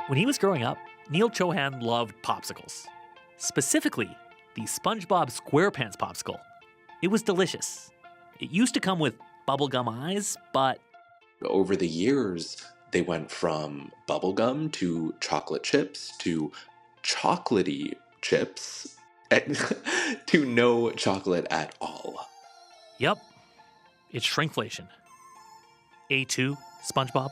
When he was growing up, Neil Chohan loved popsicles. Specifically, the SpongeBob SquarePants popsicle. It was delicious. It used to come with bubblegum eyes, but over the years, they went from bubblegum to chocolate chips to chocolatey chips to no chocolate at all. Yep, it's shrinkflation. A2, SpongeBob.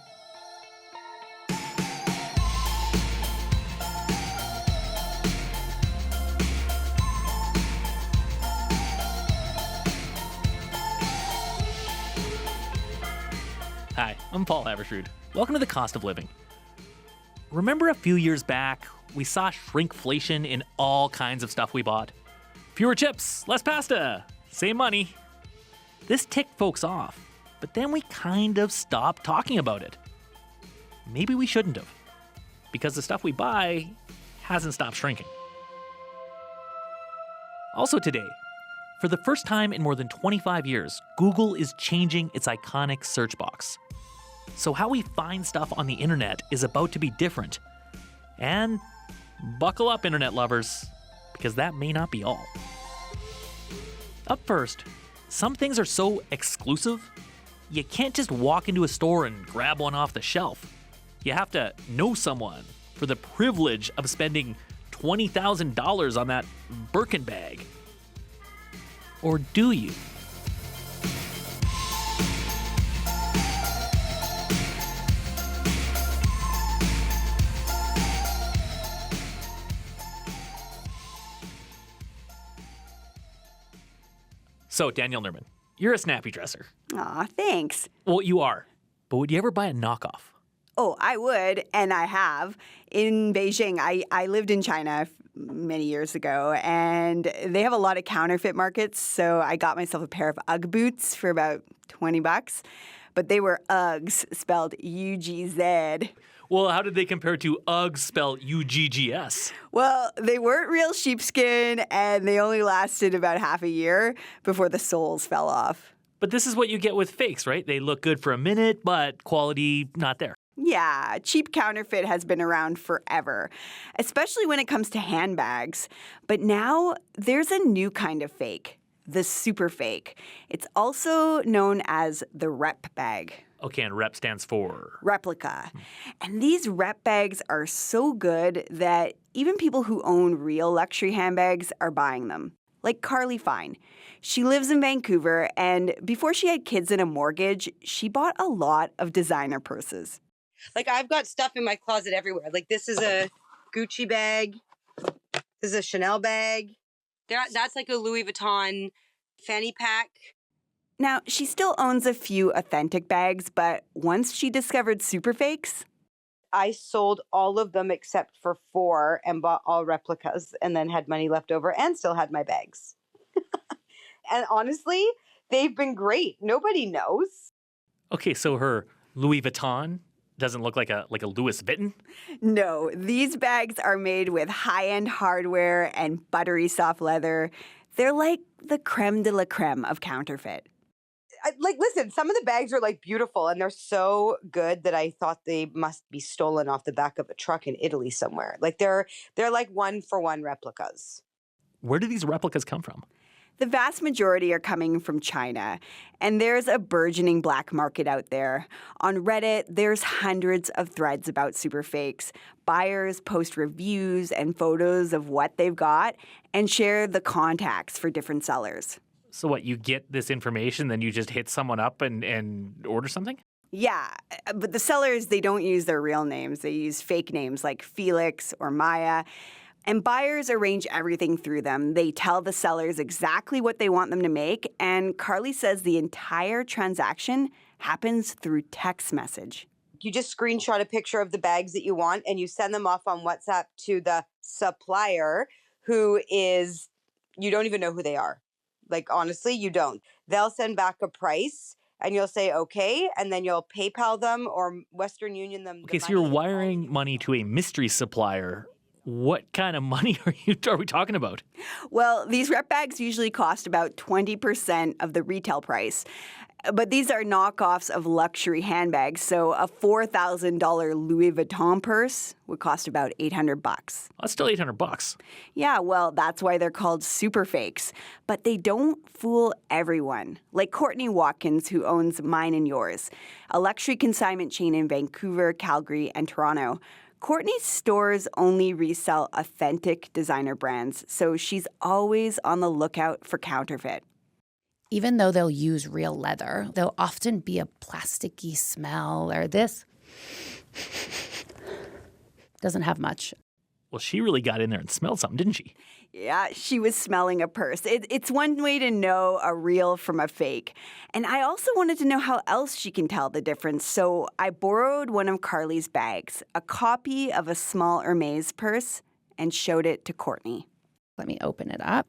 Hi, I'm Paul Haversrud. Welcome to The Cost of Living. Remember a few years back, we saw shrinkflation in all kinds of stuff we bought? Fewer chips, less pasta, same money. This ticked folks off, but then we kind of stopped talking about it. Maybe we shouldn't have, because the stuff we buy hasn't stopped shrinking. Also today, for the first time in more than 25 years, Google is changing its iconic search box. So how we find stuff on the internet is about to be different. And buckle up, internet lovers, because that may not be all. Up first, some things are so exclusive, you can't just walk into a store and grab one off the shelf. You have to know someone for the privilege of spending $20,000 on that Birkin bag. Or do you? So, Danielle Nerman, you're a snappy dresser. Aw, thanks. Well, you are. But would you ever buy a knockoff? Oh, I would, and I have. In Beijing, I lived in China many years ago, and they have a lot of counterfeit markets, so I got myself a pair of Ugg boots for about $20, but they were Uggs, spelled U-G-Z. Well, how did they compare to Uggs spelled U-G-G-S? Well, they weren't real sheepskin, and they only lasted about half a year before the soles fell off. But this is what you get with fakes, right? They look good for a minute, but quality not there. Yeah, cheap counterfeit has been around forever, especially when it comes to handbags. But now there's a new kind of fake, the Superfake. It's also known as the rep bag. Okay, and rep stands for? Replica. And these rep bags are so good that even people who own real luxury handbags are buying them. Like Carly Fine. She lives in Vancouver, and before she had kids and a mortgage, she bought a lot of designer purses. Like, I've got stuff in my closet everywhere. Like, this is a Gucci bag. This is a Chanel bag. That's like a Louis Vuitton fanny pack. Now, she still owns a few authentic bags, but once she discovered Superfakes, I sold all of them except for 4 and bought all replicas and then had money left over and still had my bags. And honestly, they've been great. Nobody knows. Okay, so her Louis Vuitton doesn't look like a Louis Vuitton? No, these bags are made with high-end hardware and buttery soft leather. They're like the creme de la creme of counterfeit. Listen, some of the bags are like beautiful and they're so good that I thought they must be stolen off the back of a truck in Italy somewhere. Like they're like 1-for-1 replicas. Where do these replicas come from? The vast majority are coming from China, and there's a burgeoning black market out there. On Reddit, there's hundreds of threads about Superfakes. Buyers post reviews and photos of what they've got and share the contacts for different sellers. So what, you get this information, then you just hit someone up and order something? Yeah, but the sellers, they don't use their real names. They use fake names like Felix or Maya. And buyers arrange everything through them. They tell the sellers exactly what they want them to make. And Carly says the entire transaction happens through text message. You just screenshot a picture of the bags that you want and you send them off on WhatsApp to the supplier who is, you don't even know who they are. Like, honestly, you don't. They'll send back a price and you'll say, okay, and then you'll PayPal them or Western Union them. Okay, so you're wiring money to a mystery supplier. What kind of money are we talking about? Well, these rep bags usually cost about 20% of the retail price. But these are knockoffs of luxury handbags. So a $4,000 Louis Vuitton purse would cost about $800. That's still $800. Yeah, well, that's why they're called Superfakes. But they don't fool everyone. Like Courtney Watkins, who owns Mine and Yours, a luxury consignment chain in Vancouver, Calgary, and Toronto. Courtney's stores only resell authentic designer brands, so she's always on the lookout for counterfeit. Even though they'll use real leather, there'll often be a plasticky smell, or this doesn't have much. Well, she really got in there and smelled something, didn't she? Yeah, she was smelling a purse. It's one way to know a real from a fake. And I also wanted to know how else she can tell the difference. So I borrowed one of Carly's bags, a copy of a small Hermes purse, and showed it to Courtney. Let me open it up.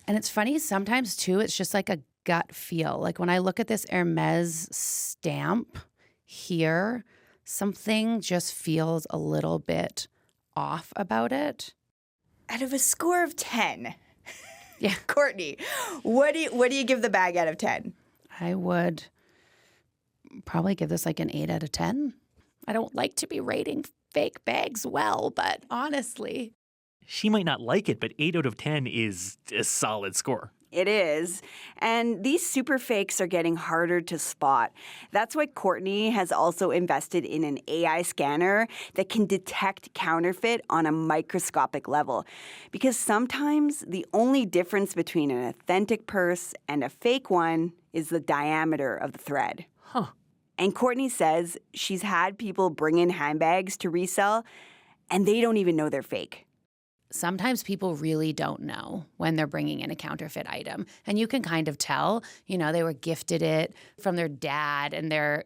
And it's funny, sometimes too, it's just like a gut feel. Like when I look at this Hermes stamp here, something just feels a little bit off about it. Out of a score of 10, Yeah. Courtney, what do you give the bag out of 10? I would probably give this like an 8 out of 10. I don't like to be rating fake bags well, but honestly. She might not like it, but 8 out of 10 is a solid score. It is. And these super fakes are getting harder to spot. That's why Courtney has also invested in an AI scanner that can detect counterfeit on a microscopic level. Because sometimes the only difference between an authentic purse and a fake one is the diameter of the thread. Huh. And Courtney says she's had people bring in handbags to resell, and they don't even know they're fake. Sometimes people really don't know when they're bringing in a counterfeit item. And you can kind of tell, they were gifted it from their dad and they're,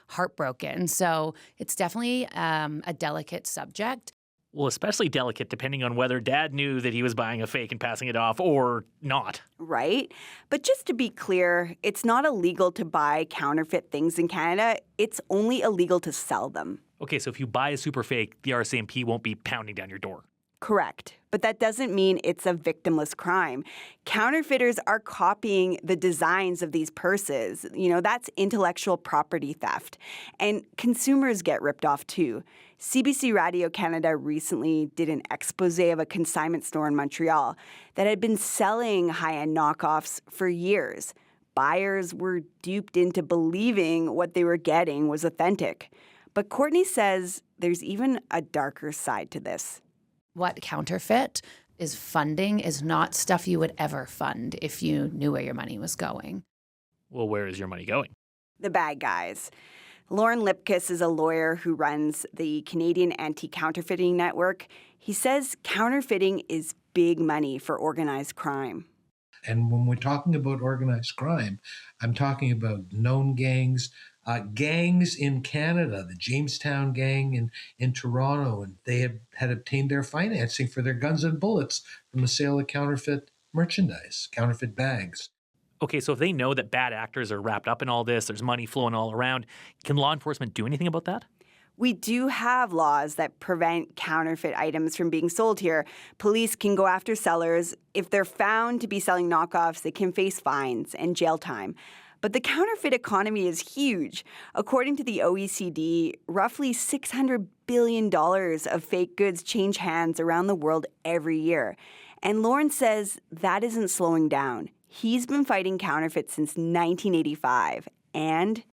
heartbroken. So it's definitely a delicate subject. Well, especially delicate depending on whether dad knew that he was buying a fake and passing it off or not. Right? But just to be clear, it's not illegal to buy counterfeit things in Canada. It's only illegal to sell them. Okay, so if you buy a super fake, the RCMP won't be pounding down your door. Correct. But that doesn't mean it's a victimless crime. Counterfeiters are copying the designs of these purses. That's intellectual property theft. And consumers get ripped off too. CBC Radio Canada recently did an expose of a consignment store in Montreal that had been selling high-end knockoffs for years. Buyers were duped into believing what they were getting was authentic. But Courtney says there's even a darker side to this. What counterfeit is funding is not stuff you would ever fund if you knew where your money was going. Well, where is your money going? The bad guys. Lauren Lipkiss is a lawyer who runs the Canadian Anti-Counterfeiting Network. He says counterfeiting is big money for organized crime. And when we're talking about organized crime, I'm talking about known gangs, gangs in Canada, the Jamestown gang in Toronto, and they had obtained their financing for their guns and bullets from the sale of counterfeit merchandise, counterfeit bags. Okay, so if they know that bad actors are wrapped up in all this, there's money flowing all around, can law enforcement do anything about that? We do have laws that prevent counterfeit items from being sold here. Police can go after sellers. If they're found to be selling knockoffs, they can face fines and jail time. But the counterfeit economy is huge. According to the OECD, roughly $600 billion of fake goods change hands around the world every year. And Lauren says that isn't slowing down. He's been fighting counterfeit since 1985. And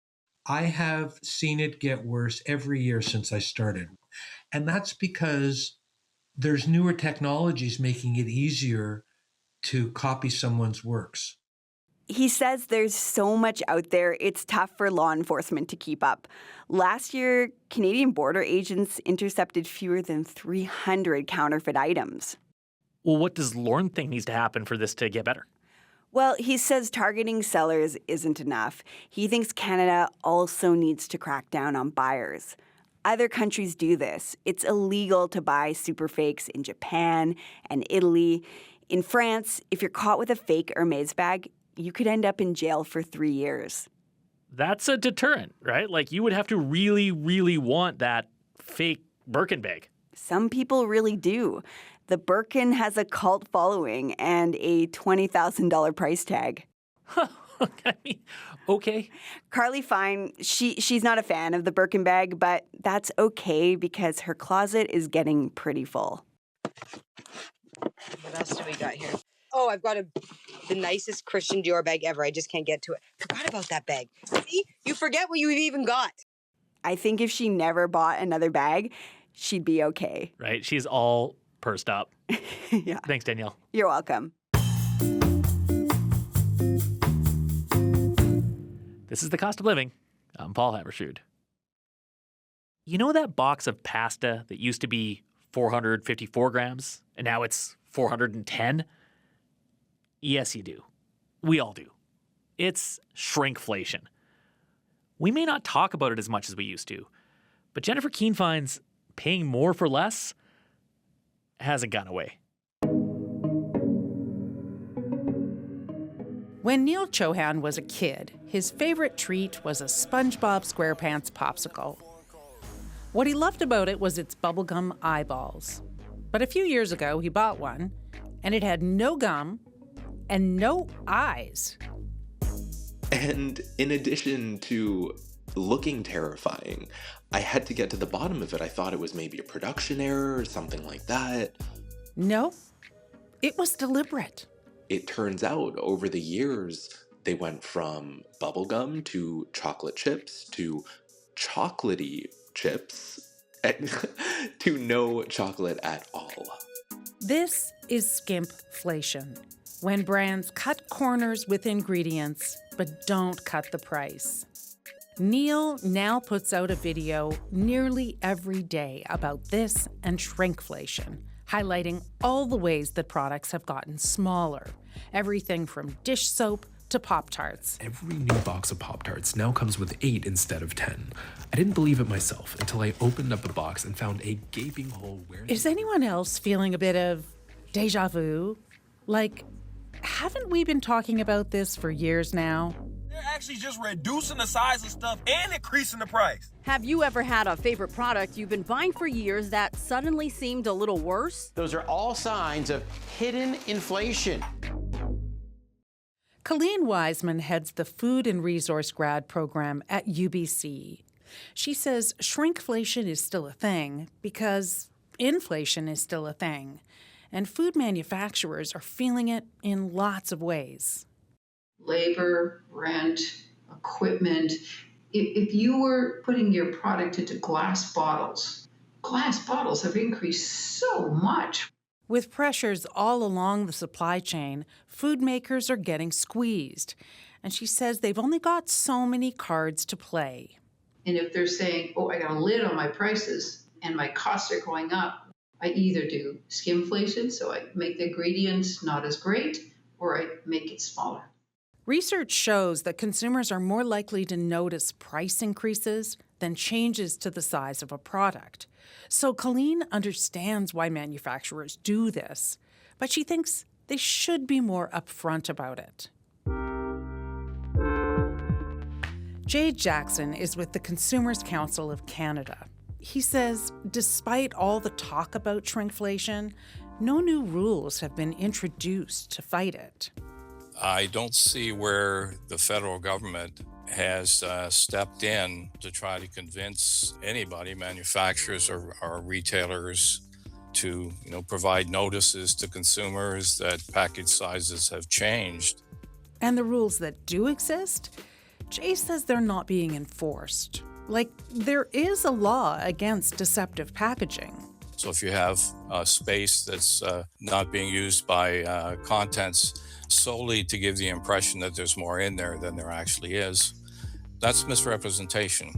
I have seen it get worse every year since I started. And that's because there's newer technologies making it easier to copy someone's works. He says there's so much out there, it's tough for law enforcement to keep up. Last year, Canadian border agents intercepted fewer than 300 counterfeit items. Well, what does Lauren think needs to happen for this to get better? Well, he says targeting sellers isn't enough. He thinks Canada also needs to crack down on buyers. Other countries do this. It's illegal to buy superfakes in Japan and Italy. In France, if you're caught with a fake Hermes bag, you could end up in jail for 3 years. That's a deterrent, right? Like you would have to really, really want that fake Birkin bag. Some people really do. The Birkin has a cult following and a $20,000 price tag. I mean, okay. Carly Fine, she's not a fan of the Birkin bag, but that's okay because her closet is getting pretty full. What else do we got here? Oh, I've got the nicest Christian Dior bag ever. I just can't get to it. Forgot about that bag. See? You forget what you've even got. I think if she never bought another bag, she'd be okay. Right? She's all pursed up. Yeah. Thanks, Danielle. You're welcome. This is The Cost of Living. I'm Paul Habershood. You know that box of pasta that used to be 454 grams and now it's 410? Yes, you do. We all do. It's shrinkflation. We may not talk about it as much as we used to, but Jennifer Keene finds paying more for less hasn't gone away. When Neil Chohan was a kid, his favorite treat was a SpongeBob SquarePants popsicle. What he loved about it was its bubblegum eyeballs. But a few years ago, he bought one, and it had no gum and no eyes. And in addition to looking terrifying, I had to get to the bottom of it. I thought it was maybe a production error or something like that. No, it was deliberate. It turns out over the years, they went from bubblegum to chocolate chips to chocolatey chips to no chocolate at all. This is skimpflation, when brands cut corners with ingredients but don't cut the price. Neil now puts out a video nearly every day about this and shrinkflation, highlighting all the ways that products have gotten smaller. Everything from dish soap to Pop-Tarts. Every new box of Pop-Tarts now comes with 8 instead of 10. I didn't believe it myself until I opened up the box and found a gaping hole where... Is anyone else feeling a bit of déjà vu? Like, haven't we been talking about this for years now? They're actually just reducing the size of stuff and increasing the price. Have you ever had a favorite product you've been buying for years that suddenly seemed a little worse? Those are all signs of hidden inflation. Colleen Wiseman heads the Food and Resource Grad program at UBC. She says shrinkflation is still a thing because inflation is still a thing, and food manufacturers are feeling it in lots of ways. Labor, rent, equipment. If you were putting your product into glass bottles have increased so much. With pressures all along the supply chain, food makers are getting squeezed. And she says they've only got so many cards to play. And if they're saying, oh, I got a lid on my prices and my costs are going up, I either do skimflation, so I make the ingredients not as great, or I make it smaller. Research shows that consumers are more likely to notice price increases than changes to the size of a product. So Colleen understands why manufacturers do this, but she thinks they should be more upfront about it. Jade Jackson is with the Consumers Council of Canada. He says, despite all the talk about shrinkflation, no new rules have been introduced to fight it. I don't see where the federal government has stepped in to try to convince anybody, manufacturers or retailers, to provide notices to consumers that package sizes have changed. And the rules that do exist, Jay says they're not being enforced. Like, there is a law against deceptive packaging. So if you have space that's not being used by contents solely to give the impression that there's more in there than there actually is, that's misrepresentation.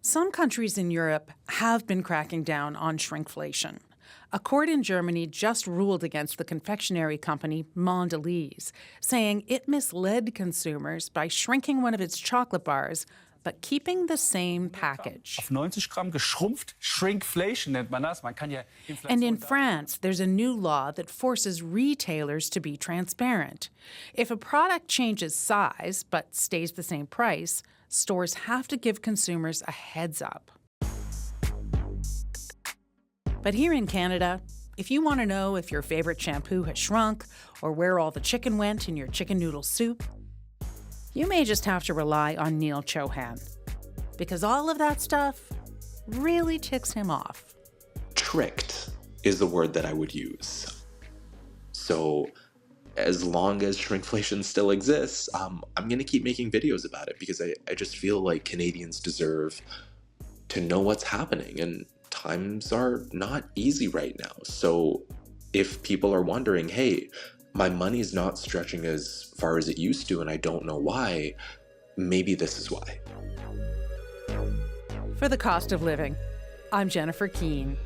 Some countries in Europe have been cracking down on shrinkflation. A court in Germany just ruled against the confectionery company Mondelez, saying it misled consumers by shrinking one of its chocolate bars but keeping the same package. Auf 90 Gramm geschrumpft, shrinkflation nennt man das. Man kann ja And in France, there's a new law that forces retailers to be transparent. If a product changes size but stays the same price, stores have to give consumers a heads up. But here in Canada, If you want to know if your favorite shampoo has shrunk or where all the chicken went in your chicken noodle soup, you may just have to rely on Neil Chohan, because all of that stuff really ticks him off. Tricked is the word that I would use. So as long as shrinkflation still exists, I'm going to keep making videos about it because I just feel like Canadians deserve to know what's happening, and times are not easy right now. So if people are wondering, hey, my money's not stretching as far as it used to and I don't know why, maybe this is why. For the Cost of Living, I'm Jennifer Keane.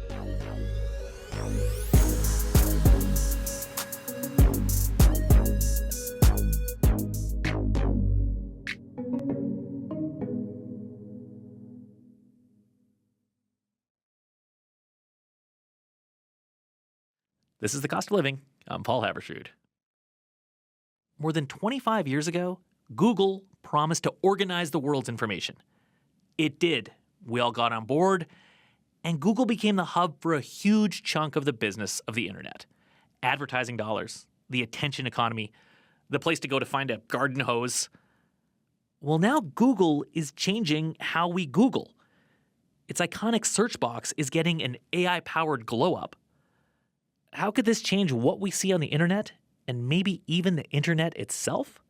This is The Cost of Living. I'm Paul Haberstrood. More than 25 years ago, Google promised to organize the world's information. It did. We all got on board, and Google became the hub for a huge chunk of the business of the internet. Advertising dollars, the attention economy, the place to go to find a garden hose. Well, now Google is changing how we Google. Its iconic search box is getting an AI-powered glow-up. How could this change what we see on the internet, and maybe even the internet itself?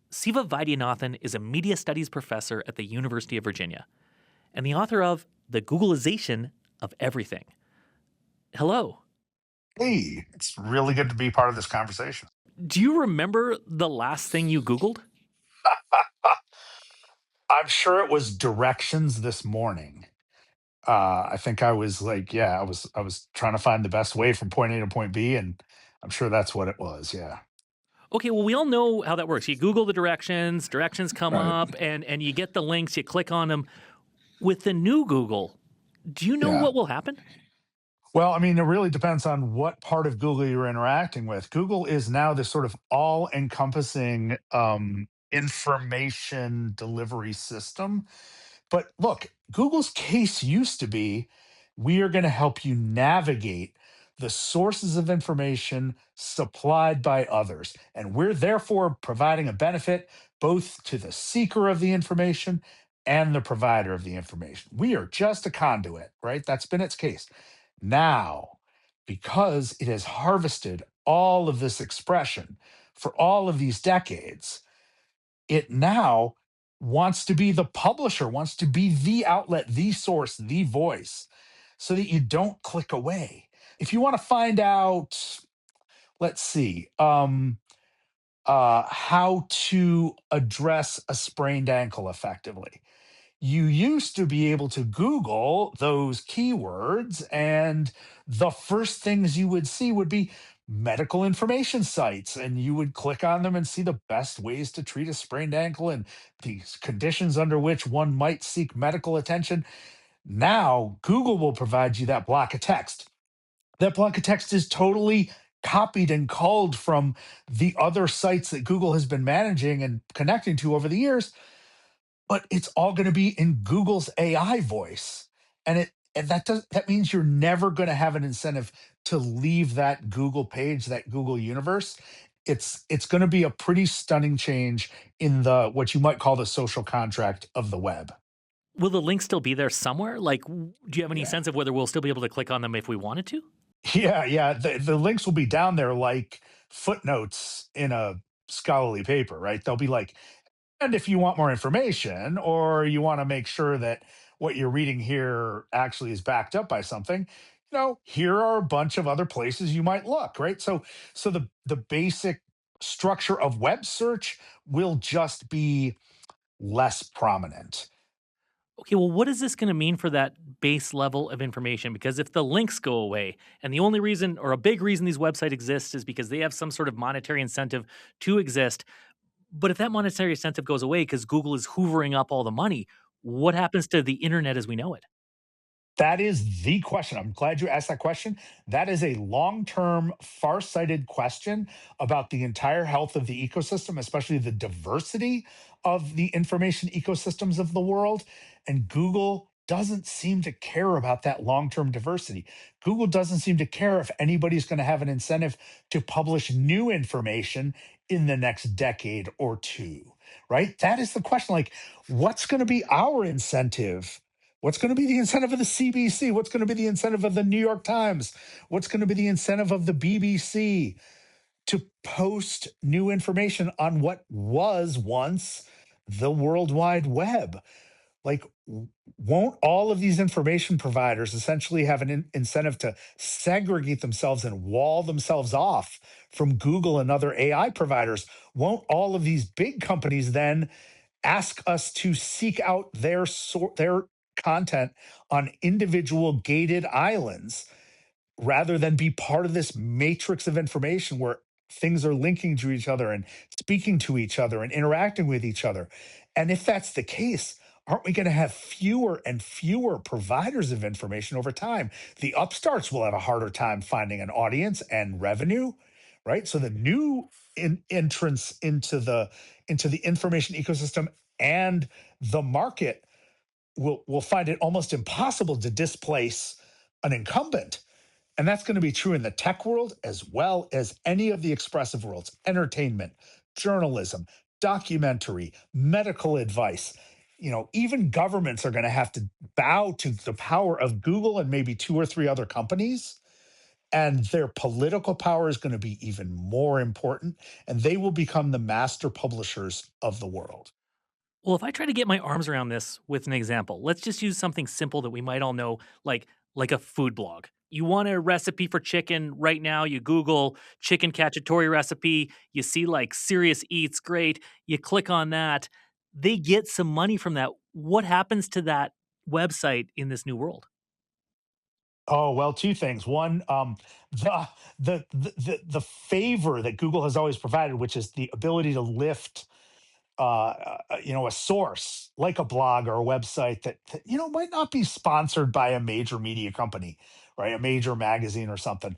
Siva Vaidyanathan is a media studies professor at the University of Virginia and the author of The Googleization of Everything. Hello. Hey, it's really good to be part of this conversation. Do you remember the last thing you Googled? I'm sure it was directions this morning. I think I was like, I was trying to find the best way from point A to point B, and I'm sure that's what it was. Yeah. Okay, well, we all know how that works. You Google the directions come Right. up, and you get the links, you click on them. With the new Google, do you know Yeah. what will happen? Well, I mean, it really depends on what part of Google you're interacting with. Google is now this sort of all-encompassing information delivery system. But look, Google's case used to be, we are going to help you navigate the sources of information supplied by others. And we're therefore providing a benefit both to the seeker of the information and the provider of the information. We are just a conduit, right? That's been its case. Now, because it has harvested all of this expression for all of these decades, it now wants to be the publisher, wants to be the outlet, the source, the voice, so that you don't click away. If you want to find out, let's see, how to address a sprained ankle effectively, you used to be able to Google those keywords, and the first things you would see would be medical information sites, and you would click on them and see the best ways to treat a sprained ankle and the conditions under which one might seek medical attention. Now, Google will provide you that block of text. That block of text is totally copied and culled from the other sites that Google has been managing and connecting to over the years, but it's all going to be in Google's AI voice. And that means you're never going to have an incentive to leave that Google page, that Google universe. It's going to be a pretty stunning change in the what you might call the social contract of the web. Will the link still be there somewhere? Like, do you have any Yeah. sense of whether we'll still be able to click on them if we wanted to? Yeah. The links will be down there like footnotes in a scholarly paper, right? They'll be like, and if you want more information or you want to make sure that what you're reading here actually is backed up by something, here are a bunch of other places you might look, right? So the basic structure of web search will just be less prominent. Okay, well, what is this going to mean for that base level of information? Because if the links go away, and the only reason or a big reason these websites exist is because they have some sort of monetary incentive to exist. But if that monetary incentive goes away because Google is hoovering up all the money, what happens to the internet as we know it? That is the question. I'm glad you asked that question. That is a long-term, far-sighted question about the entire health of the ecosystem, especially the diversity of the information ecosystems of the world. And Google doesn't seem to care about that long-term diversity. Google doesn't seem to care if anybody's going to have an incentive to publish new information in the next decade or two, right? That is the question. Like, what's going to be our incentive? What's going to be the incentive of the CBC? What's going to be the incentive of the New York Times? What's going to be the incentive of the BBC to post new information on what was once the World Wide Web? Like, won't all of these information providers essentially have an incentive to segregate themselves and wall themselves off from Google and other AI providers? Won't all of these big companies then ask us to seek out their content on individual gated islands rather than be part of this matrix of information where things are linking to each other and speaking to each other and interacting with each other? And if that's the case, aren't we going to have fewer and fewer providers of information over time? The upstarts will have a harder time finding an audience and revenue, right? So the new entrance into the information ecosystem and the market will find it almost impossible to displace an incumbent. And that's going to be true in the tech world as well as any of the expressive worlds: entertainment, journalism, documentary, medical advice. Even governments are going to have to bow to the power of Google and maybe two or three other companies. And their political power is going to be even more important. And they will become the master publishers of the world. Well, if I try to get my arms around this with an example, let's just use something simple that we might all know, like a food blog. You want a recipe for chicken right now, you Google chicken cacciatore recipe, you see like Serious Eats, great. You click on that. They get some money from that. What happens to that website in this new world? Oh, well, two things. One, the, the favor that Google has always provided, which is the ability to lift a source like a blog or a website that might not be sponsored by a major media company, right? A major magazine or something,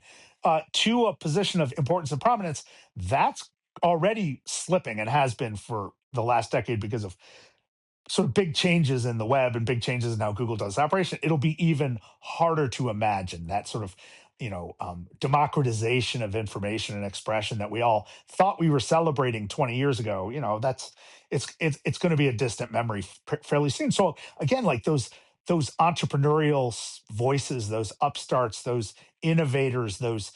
to a position of importance and prominence. That's already slipping and has been for the last decade because of sort of big changes in the web and big changes in how Google does operation. It'll be even harder to imagine that sort of democratization of information and expression that we all thought we were celebrating 20 years ago. That's it's going to be a distant memory fairly soon. So again, like those entrepreneurial voices, those upstarts, those innovators, those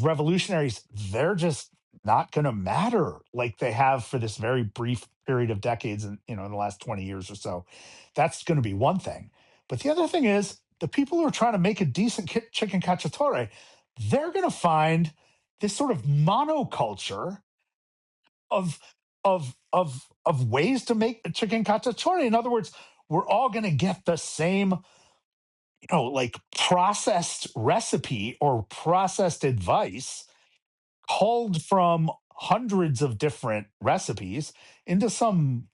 revolutionaries, they're just not going to matter like they have for this very brief period of decades in the last 20 years or so. That's going to be one thing. But the other thing is the people who are trying to make a decent chicken cacciatore, they're going to find this sort of monoculture of of ways to make a chicken cacciatore. In other words, we're all going to get the same like processed recipe or processed advice culled from hundreds of different recipes into some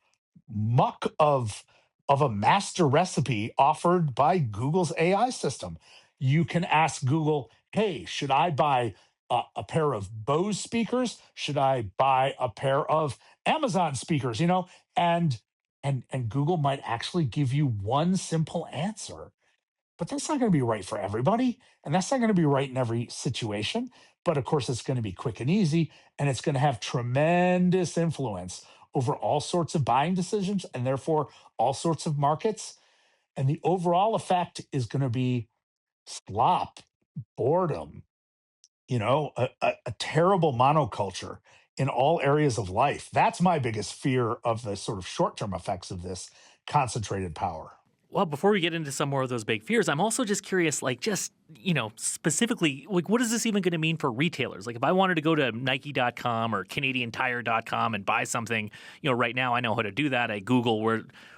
muck of a master recipe offered by Google's AI system. You can ask Google, "Hey, should I buy a pair of Bose speakers? Should I buy a pair of Amazon speakers?" And Google might actually give you one simple answer, but that's not going to be right for everybody. And that's not going to be right in every situation. But of course, it's going to be quick and easy. And it's going to have tremendous influence over all sorts of buying decisions and therefore all sorts of markets. And the overall effect is going to be slop, boredom, a terrible monoculture in all areas of life. That's my biggest fear of the sort of short term effects of this concentrated power. Well, before we get into some more of those big fears, I'm also just curious, specifically, what is this even going to mean for retailers? Like, if I wanted to go to Nike.com or CanadianTire.com and buy something, right now I know how to do that. I Google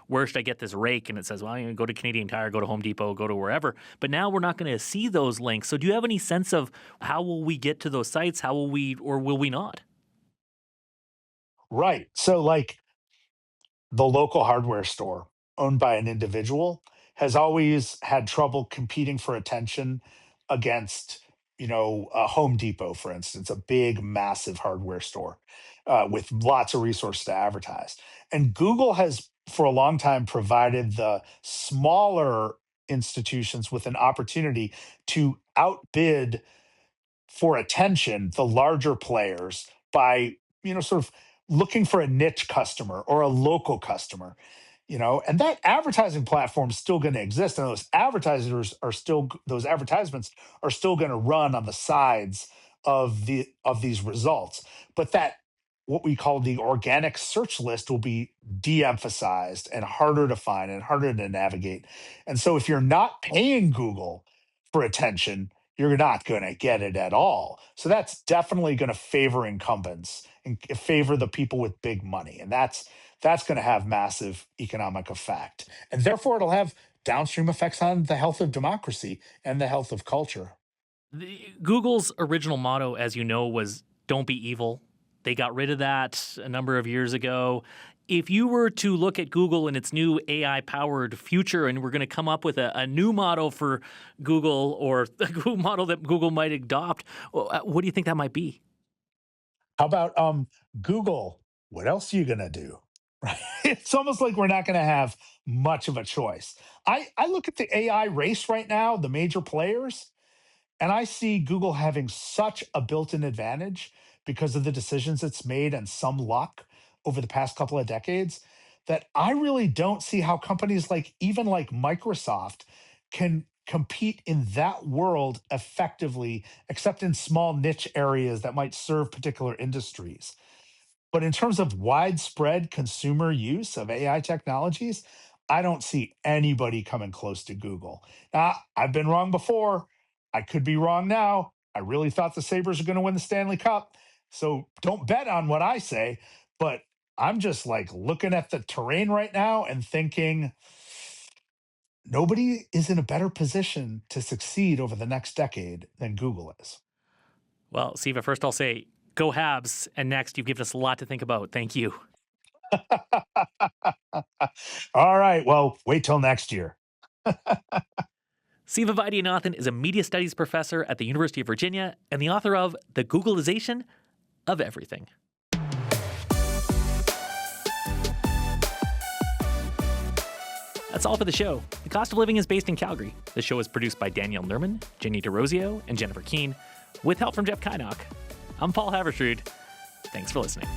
where should I get this rake? And it says, well, go to Canadian Tire, go to Home Depot, go to wherever. But now we're not going to see those links. So do you have any sense of how will we get to those sites? How will we, or will we not? Right. So, like, the local hardware store owned by an individual has always had trouble competing for attention against, Home Depot, for instance, a big, massive hardware store with lots of resources to advertise. And Google has for a long time provided the smaller institutions with an opportunity to outbid for attention the larger players by, sort of looking for a niche customer or a local customer. And that advertising platform is still going to exist, and those advertisements are still going to run on the sides of these results. But that, what we call the organic search list, will be de-emphasized and harder to find and harder to navigate. And so if you're not paying Google for attention, you're not going to get it at all. So that's definitely going to favor incumbents and favor the people with big money. And that's going to have massive economic effect. And therefore, it'll have downstream effects on the health of democracy and the health of culture. Google's original motto, as you know, was "Don't be evil." They got rid of that a number of years ago. If you were to look at Google in its new AI-powered future, and we're going to come up with a new motto for Google, or a model that Google might adopt, what do you think that might be? How about Google? What else are you going to do? Right? It's almost like we're not going to have much of a choice. I look at the AI race right now, the major players, and I see Google having such a built-in advantage because of the decisions it's made and some luck over the past couple of decades, that I really don't see how companies like Microsoft can compete in that world effectively, except in small niche areas that might serve particular industries. But in terms of widespread consumer use of AI technologies, I don't see anybody coming close to Google. Now, I've been wrong before. I could be wrong now. I really thought the Sabres are going to win the Stanley Cup. So don't bet on what I say. But I'm just like looking at the terrain right now and thinking nobody is in a better position to succeed over the next decade than Google is. Well, Siva, first I'll say go Habs, and next you've given us a lot to think about. Thank you. All right. Well, wait till next year. Siva Vaidyanathan is a media studies professor at the University of Virginia and the author of The Googleization of Everything. That's all for the show. The Cost of Living is based in Calgary. The show is produced by Danielle Nerman, Jenny DeRosio, and Jennifer Keene, with help from Jeff Kynock. I'm Paul Haverstrood. Thanks for listening.